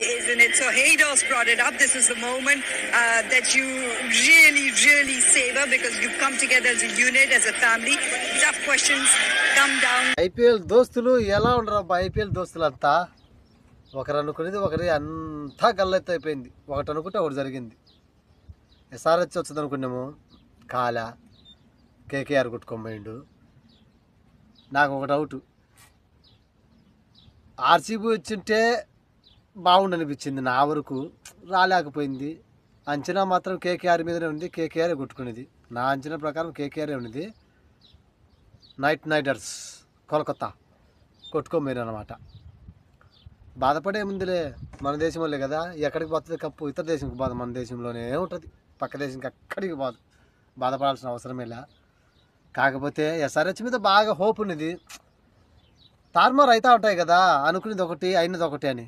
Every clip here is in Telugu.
Isn't it? So Haydos brought it up. This is the moment that you really savor because you've come together as a unit, as a family. Tough questions come down. IPL దోస్తులు ఎలా ఉండరు IPL దోస్తులు అంతా ఒకరు అనుకునేది ఒకరి అంతా గల్లెత్తి అయిపోయింది. ఒకటి అనుకుంటే ఒకటి జరిగింది. SRH వచ్చింది అనుకున్నాము, కాలా KKR కొట్టుకోబోయిండు. నాకు ఒక డౌట్, RCB వచ్చింటే బాగుండనిపించింది. నా వరకు రాలేకపోయింది. అంచనా మాత్రం KKR మీదనే ఉంది. KKR కొట్టుకునేది. నా అంచనా ప్రకారం KKR ఉన్నది. నైట్ రైడర్స్ కోల్కతా కొట్టుకోబోయిన అనమాట. బాధపడే ముందులే, మన దేశం వాళ్ళే కదా, ఎక్కడికి పోతుంది కప్పు? ఇతర దేశంకి బాధ, మన దేశంలోనే ఉంటుంది. పక్క దేశంకి ఎక్కడికి బాధపడాల్సిన అవసరమేలా. కాకపోతే SRH మీద బాగా హోప్ ఉన్నది. తారుమారు అవుతూ ఉంటాయి కదా, అనుకునేది ఒకటి అయినది ఒకటి అని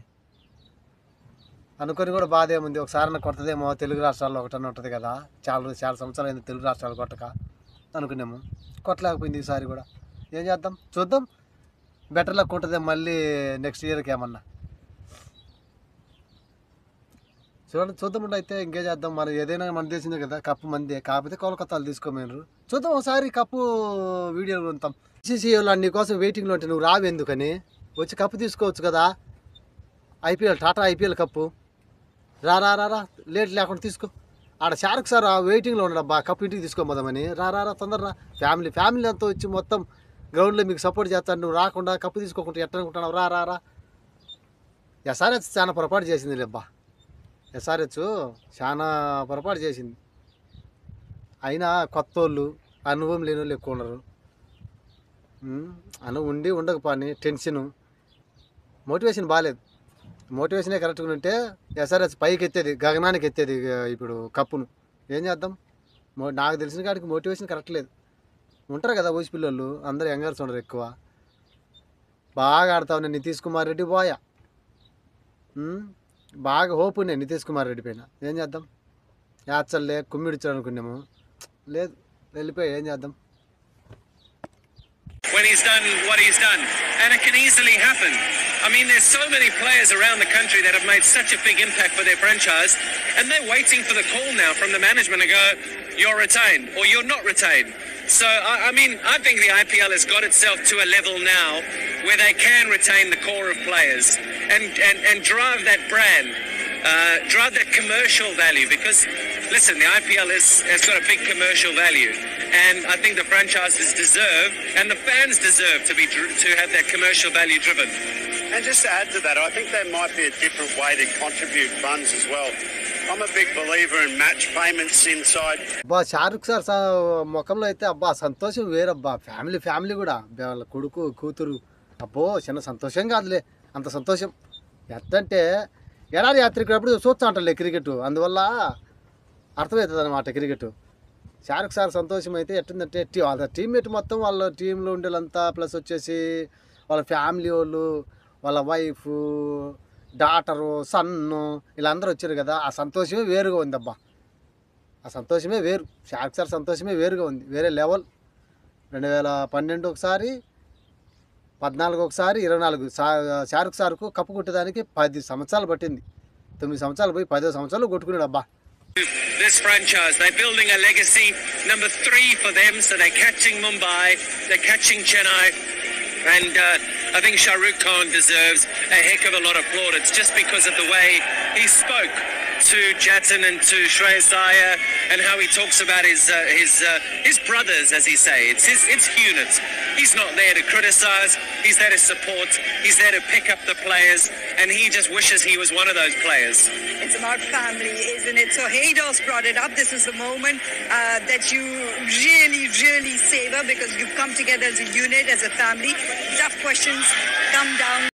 అనుకొని కూడా బాధ ఏముంది. ఒకసారి కొట్టదేమో, తెలుగు రాష్ట్రాల్లో ఒకటన్నా ఉంటుంది కదా, చాలా సంవత్సరాలు అయింది తెలుగు రాష్ట్రాలు కొట్టక అనుకున్నాము. కొట్టలేకపోయింది ఈసారి కూడా. ఏం చేద్దాం, చూద్దాం. బెటర్ లక్ ఉంటుంది మళ్ళీ నెక్స్ట్ ఇయర్కి ఏమన్నా చూద్దాం. అయితే ఇంకేం చేద్దాం, మరి ఏదైనా మన దేశమే కదా, కప్పు మందే. కాకపోతే కోల్కతాలు తీసుకోమేరు. చూద్దాం ఒకసారి కప్పు వీడియోలు ఉంటాం. ICC వాళ్ళు నీ కోసం వెయిటింగ్లో ఉంటే నువ్వు రావెందుకని, వచ్చి కప్పు తీసుకోవచ్చు కదా. టాటా IPL కప్పు రా లేట్ లేకుండా తీసుకో. ఆడ షారుఖ్ సార్ వెయిటింగ్లో ఉండడబ్బా, కప్పు ఇంటికి తీసుకోమోదామని. రా తొందరరా. ఫ్యామిలీ అంతా వచ్చి మొత్తం గ్రౌండ్లో మీకు సపోర్ట్ చేస్తాను. నువ్వు రాకుండా కప్పు తీసుకోకుండా ఎట్లా అనుకుంటున్నావు? రా. SRH చాలా పొరపాటు చేసింది లేబ్బా. SRH చాలా పొరపాటు చేసింది. అయినా కొత్త వాళ్ళు, అనుభవం లేని వాళ్ళు ఎక్కువ ఉన్నారు. ఉండి ఉండకపోని టెన్షను, మోటివేషన్ బాగాలేదు. మోటివేషనే కరెక్ట్గా ఉంటే SRH పైకి ఎత్తేది, గగనానికి ఎత్తేది ఇప్పుడు కప్పును. ఏం చేద్దాం, నాకు తెలిసిన కాడికి మోటివేషన్ కరెక్ట్ లేదు. ఉంటారు కదా ఊసి పిల్లలు, అందరూ యంగర్స్ ఉండరు ఎక్కువ. బాగా ఆడతావు. నేను నితీష్ కుమార్ రెడ్డి పోయా, బాగా హోప్ ఉన్నాయి నితీష్ కుమార్ రెడ్డి పైన. ఏం చేద్దాం, యాచల్లే కుమ్మిడిచాడు అనుకున్నాము, లేదు వెళ్ళిపోయి. ఏం చేద్దాం. When he's done what he's done, and it can easily happen. I mean, there's so many players around the country that have made such a big impact for their franchise, and they're waiting for the call now from the management to go, you're retained or you're not retained. So I mean, I think the IPL has got itself to a level now where they can retain the core of players and drive that brand, drive that commercial value, because listen, the IPL has got a big commercial value, and I think the franchises deserve and the fans deserve to have that commercial value driven. And just to add to that, I think there might be a different way to contribute funds as well. I'm a big believer in match payments inside. అబ్బా షారుఖ్ సార్ ముఖంలో అయితే అబ్బా సంతోషం వేరబ్బా. ఫ్యామిలీ కూడా, వాళ్ళ కొడుకు కూతురు, అబ్బో చిన్న సంతోషం కాదులే, అంత సంతోషం. ఎట్లంటే ఎడారి యాత్రికున్నప్పుడు చూస్తా ఉంటారులే క్రికెట్, అందువల్ల అర్థమవుతుంది అనమాట క్రికెట్. షారుఖ్ సార్ సంతోషం అయితే ఎట్టుందంటే, వాళ్ళ టీమ్మేట్ మొత్తం, వాళ్ళ టీంలో ఉండే వాళ్ళంతా, ప్లస్ వచ్చేసి వాళ్ళ ఫ్యామిలీ వాళ్ళు, వాళ్ళ వైఫ్, డాటరు, సన్ను, వీళ్ళందరూ వచ్చారు కదా. ఆ సంతోషమే వేరుగా ఉంది అబ్బా. ఆ సంతోషమే వేరు. షారుఖ్ సార్ సంతోషమే వేరుగా ఉంది, వేరే లెవెల్. 2012 ఒకసారి, 14 ఒకసారి, 24 షారుఖ్ సార్కు కప్పు కొట్టడానికి 10 సంవత్సరాలు పట్టింది. 9 సంవత్సరాలు పోయి 10వ సంవత్సరాలు కొట్టుకున్నాడు అబ్బా. This franchise, they're building a legacy. Number 3 for them, so they're catching Mumbai, they're catching Chennai, and I think Shah Rukh Khan deserves a heck of a lot of plaudits just because of the way he spoke to Jatin and to Shreyas Iyer, and how he talks about his brothers, as he say. It's units. He's not there to criticise. He's there to support. He's there to pick up the players, and he just wishes he was one of those players. It's about family, isn't it? So Haydos brought it up. This is the moment that you really savor because you've come together as a unit, as a family. Tough questions come down.